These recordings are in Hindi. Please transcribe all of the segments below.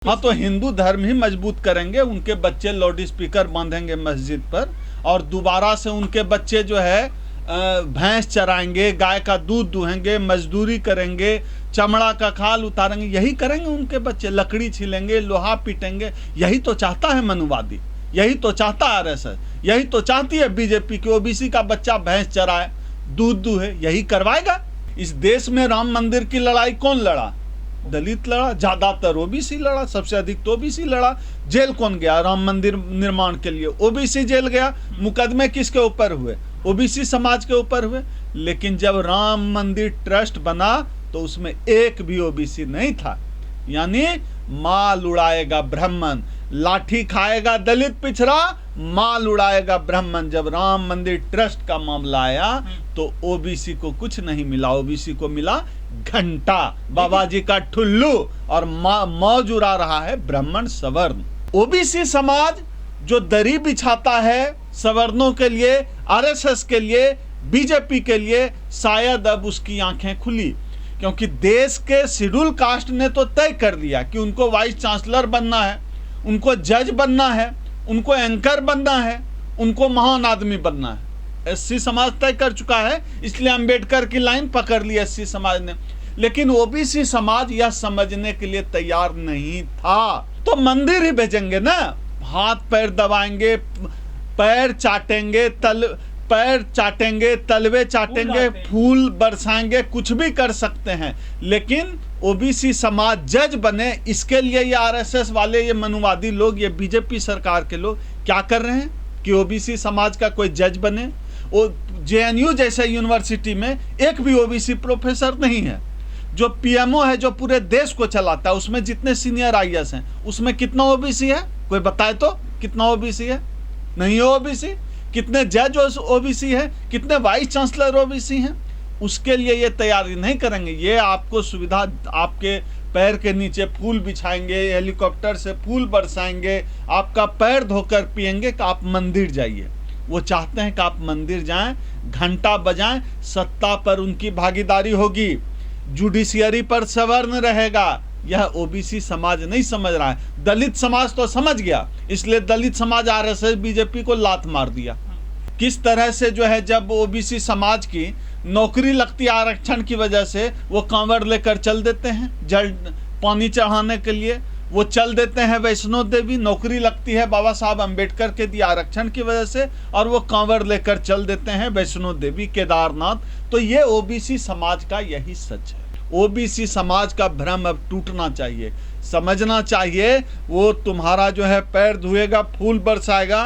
हाँ, तो हिंदू धर्म ही मजबूत करेंगे। उनके बच्चे लाउड स्पीकर बांधेंगे मस्जिद पर और दोबारा से उनके बच्चे जो है भैंस चराएंगे, गाय का दूध दुहेंगे, मजदूरी करेंगे, चमड़ा का खाल उतारेंगे। यही करेंगे उनके बच्चे, लकड़ी छीलेंगे, लोहा पीटेंगे। यही तो चाहता है मनुवादी, यही तो चाहता है आरएसएस, यही तो चाहती है बीजेपी कि ओबीसी का बच्चा भैंस चराए, दूध दुहे। यही करवाएगा। इस देश में राम मंदिर की लड़ाई कौन लड़ा? दलित लड़ा, ज्यादातर ओबीसी लड़ा, सबसे अधिक तो ओबीसी लड़ा। जेल कौन गया राम मंदिर निर्माण के लिए? ओबीसी जेल गया। मुकदमे किसके ऊपर हुए? ओबीसी समाज के ऊपर हुए। लेकिन जब राम मंदिर ट्रस्ट बना तो उसमें एक भी ओबीसी नहीं था। यानी माल उड़ाएगा ब्राह्मण, लाठी खाएगा दलित पिछड़ा, माल उड़ाएगा ब्राह्मण। जब राम मंदिर ट्रस्ट का मामला आया तो ओबीसी को कुछ नहीं मिला, ओबीसी को मिला घंटा, बाबा जी का ठुल्लू, और मौज उड़ा रहा है ब्राह्मण सवर्ण। ओबीसी समाज जो दरी बिछाता है सवर्णों के लिए, आरएसएस के लिए, बीजेपी के लिए, शायद अब उसकी आंखें खुली। क्योंकि देश के शेड्यूल कास्ट ने तो तय कर दिया कि उनको वाइस चांसलर बनना है, उनको जज बनना है, उनको एंकर बनना है, उनको महान आदमी बनना है। एससी समाज तय कर चुका है, इसलिए अंबेडकर की लाइन पकड़ ली एससी समाज ने। लेकिन ओबीसी समाज यह समझने के लिए तैयार नहीं था। तो मंदिर ही भेजेंगे ना, हाथ पैर दबाएंगे, पैर चाटेंगे, पैर चाटेंगे, तलवे चाटेंगे, फूल बरसाएंगे, कुछ भी कर सकते हैं। लेकिन ओबीसी समाज जज बने, इसके लिए ये आरएसएस वाले, ये मनुवादी लोग, ये बीजेपी सरकार के लोग क्या कर रहे हैं कि ओबीसी समाज का कोई जज बने। वो जेएनयू जैसे यूनिवर्सिटी में एक भी ओबीसी प्रोफेसर नहीं है। जो पीएमओ है, जो पूरे देश को चलाता है, उसमें जितने सीनियर आईएएस हैं उसमें कितना ओबीसी है? कोई बताए तो कितना ओबीसी है? नहीं है ओबीसी। कितने जज ओबीसी है? कितने वाइस चांसलर ओबीसी हैं? उसके लिए ये तैयारी नहीं करेंगे। ये आपको सुविधा, आपके पैर के नीचे फूल बिछाएंगे, हेलीकॉप्टर से फूल बरसाएंगे, आपका पैर धोकर पिएंगे कि आप मंदिर जाइए। वो चाहते हैं कि आप मंदिर जाएं, घंटा बजाएं, सत्ता पर उनकी भागीदारी होगी, जुडिशियरी पर सवर्ण रहेगा। यह ओबीसी समाज नहीं समझ रहा है। दलित समाज तो समझ गया, इसलिए दलित समाज आरएसएस बीजेपी को लात मार दिया। किस तरह से जो है, जब ओबीसी समाज की नौकरी लगती आरक्षण की वजह से, वो कांवड़ लेकर चल देते हैं जल पानी चढ़ाने के लिए, वो चल देते हैं वैष्णो देवी। नौकरी लगती है बाबा साहब अम्बेडकर के दिए आरक्षण की वजह से, और वो कांवड़ लेकर चल देते हैं वैष्णो देवी, केदारनाथ। तो ये ओबीसी समाज का यही सच है। ओबीसी समाज का भ्रम अब टूटना चाहिए, समझना चाहिए। वो तुम्हारा जो है पैर धुएगा, फूल बरसाएगा,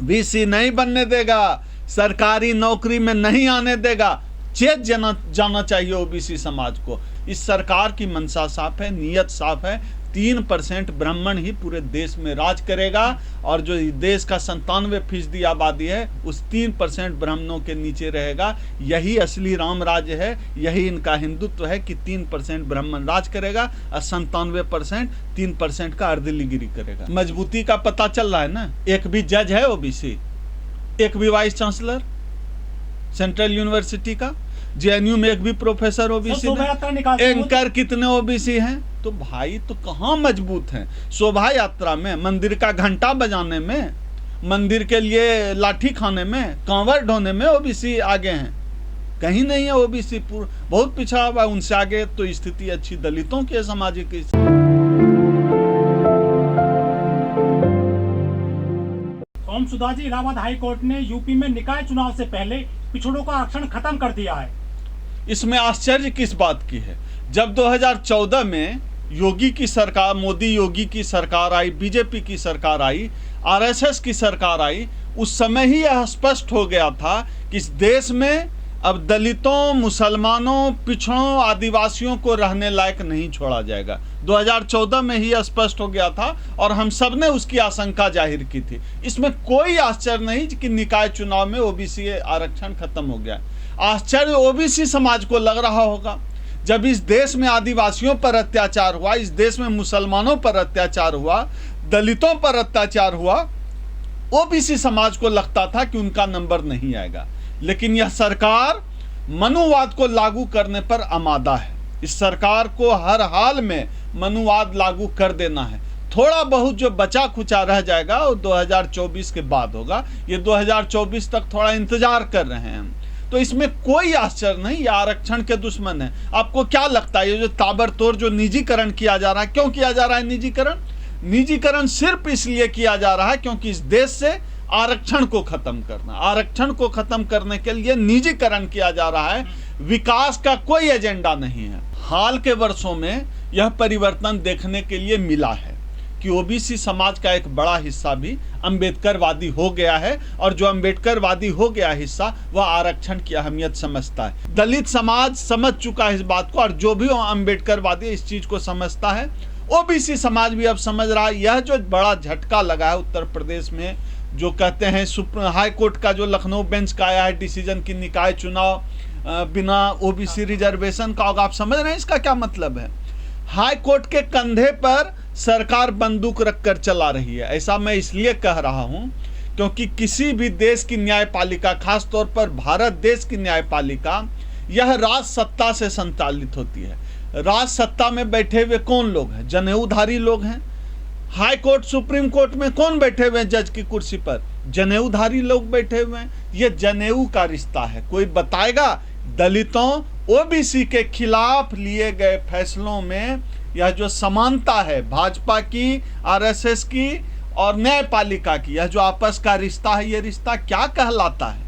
बीसी नहीं बनने देगा, सरकारी नौकरी में नहीं आने देगा। चेत जाना चाहिए ओबीसी समाज को। इस सरकार की मंशा साफ है, नीयत साफ है। 3% ब्राह्मण ही पूरे देश में राज करेगा, और जो देश का 97% आबादी है उस 3% ब्राह्मणों के नीचे रहेगा। यही असली राम राज्य है, यही इनका हिंदुत्व है कि 3% ब्राह्मण राज करेगा और 97% 3% का अर्दलीगिरी करेगा। मजबूती का पता चल रहा है ना। एक भी जज है ओबीसी, एक भी वाइस चांसलर सेंट्रल यूनिवर्सिटी का, जेएनयू में एक भी प्रोफेसर ओबीसी नहीं, एंकर कितने ओबीसी हैं? तो भाई तो कहाँ मजबूत हैं? शोभा यात्रा में, मंदिर का घंटा बजाने में, मंदिर के लिए लाठी खाने में, कांवड़ ढोने में ओबीसी आगे हैं? कहीं नहीं है ओबीसी, बहुत पिछड़ा हुआ। उनसे आगे तो स्थिति अच्छी दलितों की, सामाजिक ओम सुधा जी, इलाहाबाद हाई कोर्ट ने यूपी में निकाय चुनाव से पहले पिछड़ों का आरक्षण खत्म कर दिया है। इसमें आश्चर्य किस बात की है? जब 2014 में योगी की सरकार, मोदी योगी की सरकार आई, बीजेपी की सरकार आई, आरएसएस की सरकार आई, उस समय ही यह स्पष्ट हो गया था कि इस देश में अब दलितों, मुसलमानों, पिछड़ों, आदिवासियों को रहने लायक नहीं छोड़ा जाएगा। 2014 में ही स्पष्ट हो गया था और हम सब ने उसकी आशंका जाहिर की थी। इसमें कोई आश्चर्य नहीं कि निकाय चुनाव में ओबीसी आरक्षण खत्म हो गया। आश्चर्य ओबीसी समाज को लग रहा होगा। जब इस देश में आदिवासियों पर अत्याचार हुआ, इस देश में मुसलमानों पर अत्याचार हुआ, दलितों पर अत्याचार हुआ, ओबीसी समाज को लगता था कि उनका नंबर नहीं आएगा। लेकिन यह सरकार मनुवाद को लागू करने पर आमादा है। इस सरकार को हर हाल में मनुवाद लागू कर देना है। थोड़ा बहुत जो बचा खुचा रह जाएगा वो 2024 के बाद होगा। ये 2024 तक थोड़ा इंतजार कर रहे हैं हम, तो इसमें कोई आश्चर्य नहीं, ये आरक्षण के दुश्मन है। आपको क्या लगता है ये जो ताबड़तोड़ जो निजीकरण किया जा रहा है, क्यों किया जा रहा है निजीकरण? निजीकरण सिर्फ इसलिए किया जा रहा है क्योंकि इस देश से आरक्षण को खत्म करना, आरक्षण को खत्म करने के लिए निजीकरण किया जा रहा है। विकास का कोई एजेंडा नहीं है। हाल के वर्षों में यह परिवर्तन देखने के लिए मिला है कि ओबीसी समाज का एक बड़ा हिस्सा भी अंबेडकरवादी हो गया है, और जो अंबेडकरवादी हो गया हिस्सा वह आरक्षण की अहमियत समझता है। दलित समाज समझ चुका है इस बात को, और जो भी अंबेडकरवादी इस चीज को समझता है, ओबीसी समाज भी अब समझ रहा है। यह जो बड़ा झटका लगा है उत्तर प्रदेश में, जो कहते हैं हाई कोर्ट का जो लखनऊ बेंच का आया है डिसीजन की निकाय चुनाव बिना ओबीसी रिजर्वेशन का होगा, आप समझ रहे हैं इसका क्या मतलब है? हाई कोर्ट के कंधे पर सरकार बंदूक रखकर चला रही है। ऐसा मैं इसलिए कह रहा हूं क्योंकि किसी भी देश की न्यायपालिका, खास तौर पर भारत देश की न्यायपालिका, यह राज सत्ता से संचालित होती है। राज सत्ता में बैठे हुए कौन लोग हैं? जनेऊधारी लोग हैं। हाई कोर्ट, सुप्रीम कोर्ट में कौन बैठे हुए हैं जज की कुर्सी पर? जनेऊधारी लोग बैठे हुए हैं। ये जनेऊ का रिश्ता है। कोई बताएगा दलितों, ओबीसी के खिलाफ लिए गए फैसलों में यह जो समानता है भाजपा की, आरएसएस की और न्यायपालिका की, यह जो आपस का रिश्ता है, यह रिश्ता क्या कहलाता है?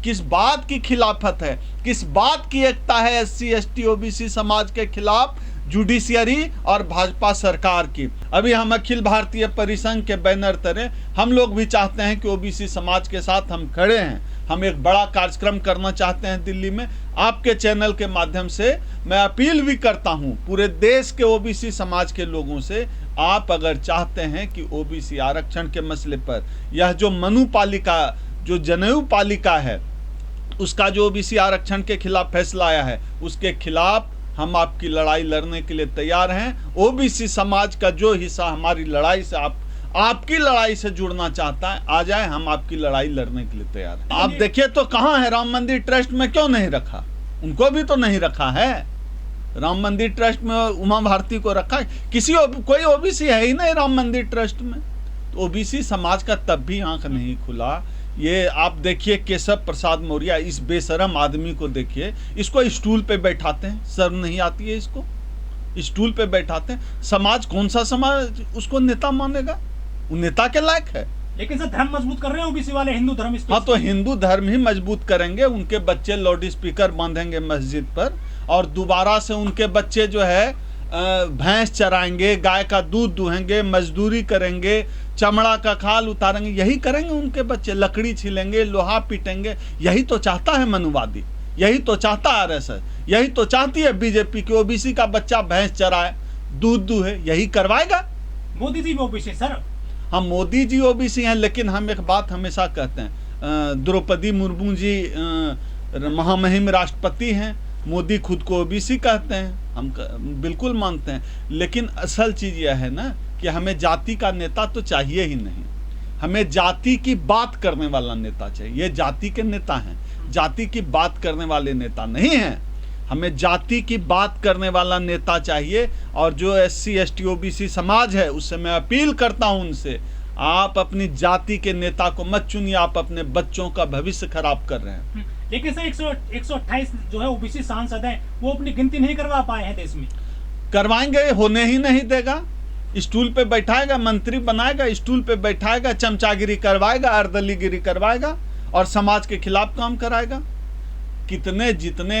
किस बात की खिलाफत है? किस बात की एकता है एससी एसटी ओबीसी समाज के खिलाफ जुडिशियरी और भाजपा सरकार की? अभी हम अखिल भारतीय परिसंघ के बैनर तले हम लोग भी चाहते हैं कि ओबीसी समाज के साथ हम खड़े हैं। हम एक बड़ा कार्यक्रम करना चाहते हैं दिल्ली में। आपके चैनल के माध्यम से मैं अपील भी करता हूं पूरे देश के ओबीसी समाज के लोगों से, आप अगर चाहते हैं कि ओबीसी आरक्षण के मसले पर यह जो मनु पालिका, जो जनेऊ पालिका है, उसका जो ओबीसी आरक्षण के खिलाफ फैसला आया है, उसके खिलाफ हम आपकी लड़ाई लड़ने के लिए तैयार हैं। ओबीसी समाज का जो हिस्सा हमारी लड़ाई से आपकी लड़ाई से जुड़ना चाहता है, आ जाए, हम आपकी लड़ाई लड़ने के लिए तैयार हैं। आप देखिए तो कहाँ है राम मंदिर ट्रस्ट में, क्यों नहीं रखा? उनको भी तो नहीं रखा है। राम मंदिर ट्रस्ट में उमा भारती को रखा है? कोई ओबीसी है ही नहीं राम मंदिर ट्रस्ट में। तो ओबीसी समाज का तब भी आंख नहीं खुला। ये आप देखिए केशव प्रसाद मौर्य, इस बेशरम आदमी को देखिए, इसको स्टूल पे बैठाते हैं, शर्म नहीं आती है इसको? स्टूल पे बैठाते हैं। समाज, कौन सा समाज उसको नेता मानेगा? वो नेता के लायक है? लेकिन सर धर्म मजबूत कर रहे हैं ओबीसी वाले, हिंदू धर्म। हाँ, तो हिंदू धर्म ही मजबूत करेंगे। उनके बच्चे लाउड स्पीकर बांधेंगे मस्जिद पर, और दोबारा से उनके बच्चे जो है भैंस चराएंगे, गाय का दूध दुहेंगे, मजदूरी करेंगे, चमड़ा का खाल उतारेंगे। यही करेंगे उनके बच्चे, लकड़ी छीलेंगे, लोहा पीटेंगे। यही तो चाहता है मनुवादी, यही तो चाहता है आरएसएस, यही तो चाहती है बीजेपी की ओबीसी का बच्चा भैंस चराए, दूध दुहे। यही करवाएगा। Modi ji OBC sir. हम मोदी जी ओबीसी हैं, लेकिन हम एक बात हमेशा कहते हैं, द्रौपदी मुर्मू जी महामहिम राष्ट्रपति हैं, मोदी खुद को ओबीसी कहते हैं, हम बिल्कुल मानते हैं। लेकिन असल चीज़ यह है ना कि हमें जाति का नेता तो चाहिए ही नहीं, हमें जाति की बात करने वाला नेता चाहिए। ये जाति के नेता हैं, जाति की बात करने वाले नेता नहीं हैं। हमें जाति की बात करने वाला नेता चाहिए। और जो एससी एसटी ओबीसी समाज है, उससे मैं अपील करता हूं उनसे, आप अपनी जाति के नेता को मत चुनिए, आप अपने बच्चों का भविष्य खराब कर रहे हैं। लेकिन सर 128 जो है ओबीसी सांसद हैं, वो अपनी गिनती नहीं करवा पाए हैं देश में। करवाएंगे, होने ही नहीं देगा। स्टूल पे बैठाएगा, मंत्री बनाएगा, स्टूल पे बैठाएगा, चमचागिरी करवाएगा, अर्दलीगिरी करवाएगा और समाज के खिलाफ काम कराएगा। कितने जितने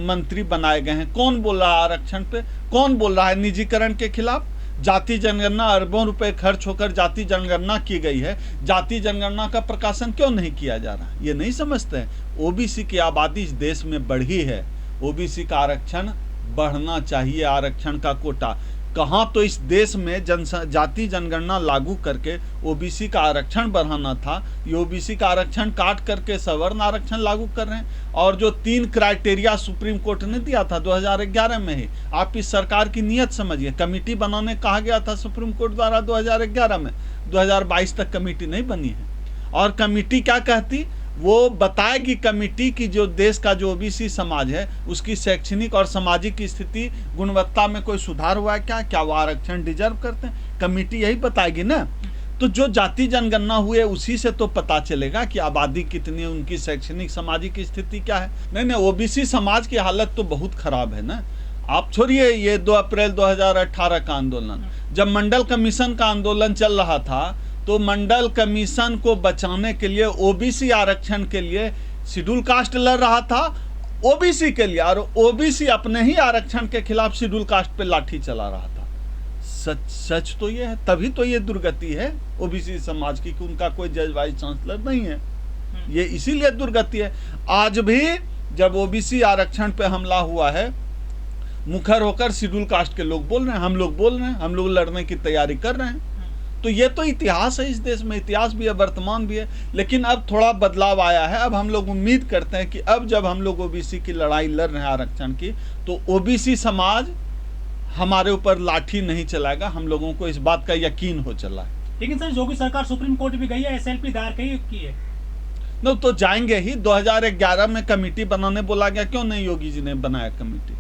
मंत्री बनाए गए हैं, कौन बोल रहा है आरक्षण पे? कौन बोल रहा है निजीकरण के खिलाफ? जाति जनगणना, अरबों रुपए खर्च होकर जाति जनगणना की गई है, जाति जनगणना का प्रकाशन क्यों नहीं किया जा रहा? ये नहीं समझते हैं। ओबीसी की आबादी इस देश में बढ़ी है, ओबीसी का आरक्षण बढ़ना चाहिए। आरक्षण का कोटा कहाँ तो इस देश में जाति जनगणना लागू करके ओबीसी का आरक्षण बढ़ाना था, ये ओबीसी का आरक्षण काट करके सवर्ण आरक्षण लागू कर रहे हैं। और जो 3 क्राइटेरिया सुप्रीम कोर्ट ने दिया था 2011 में ही, आप इस सरकार की नीयत समझिए। कमेटी बनाने कहा गया था सुप्रीम कोर्ट द्वारा 2011 में, 2022 तक कमेटी नहीं बनी है। और कमेटी क्या कहती? वो बताएगी कमेटी की जो देश का जो ओबीसी समाज है उसकी शैक्षणिक और सामाजिक स्थिति गुणवत्ता में कोई सुधार हुआ है क्या वो आरक्षण डिजर्व करते हैं, कमेटी यही बताएगी ना। तो जो जाति जनगणना हुए उसी से तो पता चलेगा कि आबादी कितनी है, उनकी शैक्षणिक सामाजिक स्थिति क्या है। नहीं, ओबीसी समाज की हालत तो बहुत खराब है ना। आप छोड़िए ये 2 अप्रैल 2018 का आंदोलन, जब मंडल कमीशन का आंदोलन चल रहा था तो मंडल कमीशन को बचाने के लिए, ओबीसी आरक्षण के लिए शेड्यूल कास्ट लड़ रहा था ओबीसी के लिए, और ओबीसी अपने ही आरक्षण के खिलाफ शेड्यूल कास्ट पे लाठी चला रहा था। सच तो ये है, तभी तो ये दुर्गति है ओबीसी समाज की कि उनका कोई जज वाइस चांसलर नहीं है, ये इसीलिए दुर्गति है। आज भी जब ओबीसी आरक्षण पे हमला हुआ है, मुखर होकर शेड्यूल कास्ट के लोग बोल रहे हैं, हम लोग बोल रहे हैं, हम लोग लड़ने की तैयारी कर रहे हैं। तो ये तो इतिहास है, इस देश में इतिहास भी है, वर्तमान भी है। लेकिन अब थोड़ा बदलाव आया है। अब हम लोग उम्मीद करते हैं कि अब जब हम लोग ओबीसी की लड़ाई लड़ रहे हैं आरक्षण की, तो ओबीसी समाज हमारे ऊपर लाठी नहीं चलाएगा। हम लोगों को इस बात का यकीन हो चला है। लेकिन सर योगी सरकार सुप्रीम कोर्ट भी गई है, एसएलपी दायर की है। नो तो जाएंगे ही। 2011 में कमेटी बनाने बोला गया, क्यों नहीं योगी जी ने बनाया कमेटी?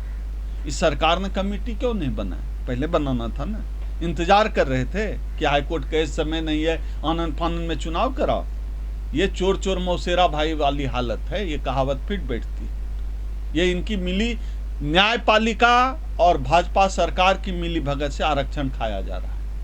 इस सरकार ने कमेटी क्यों नहीं बनाया? पहले बनाना था ना। इंतजार कर रहे थे कि हाईकोर्ट कहे समय नहीं है, आनंद फानन में चुनाव कराओ। ये चोर चोर मौसेरा भाई वाली हालत है, ये कहावत फिट बैठती। ये इनकी मिली न्यायपालिका और भाजपा सरकार की मिली भगत से आरक्षण खाया जा रहा है।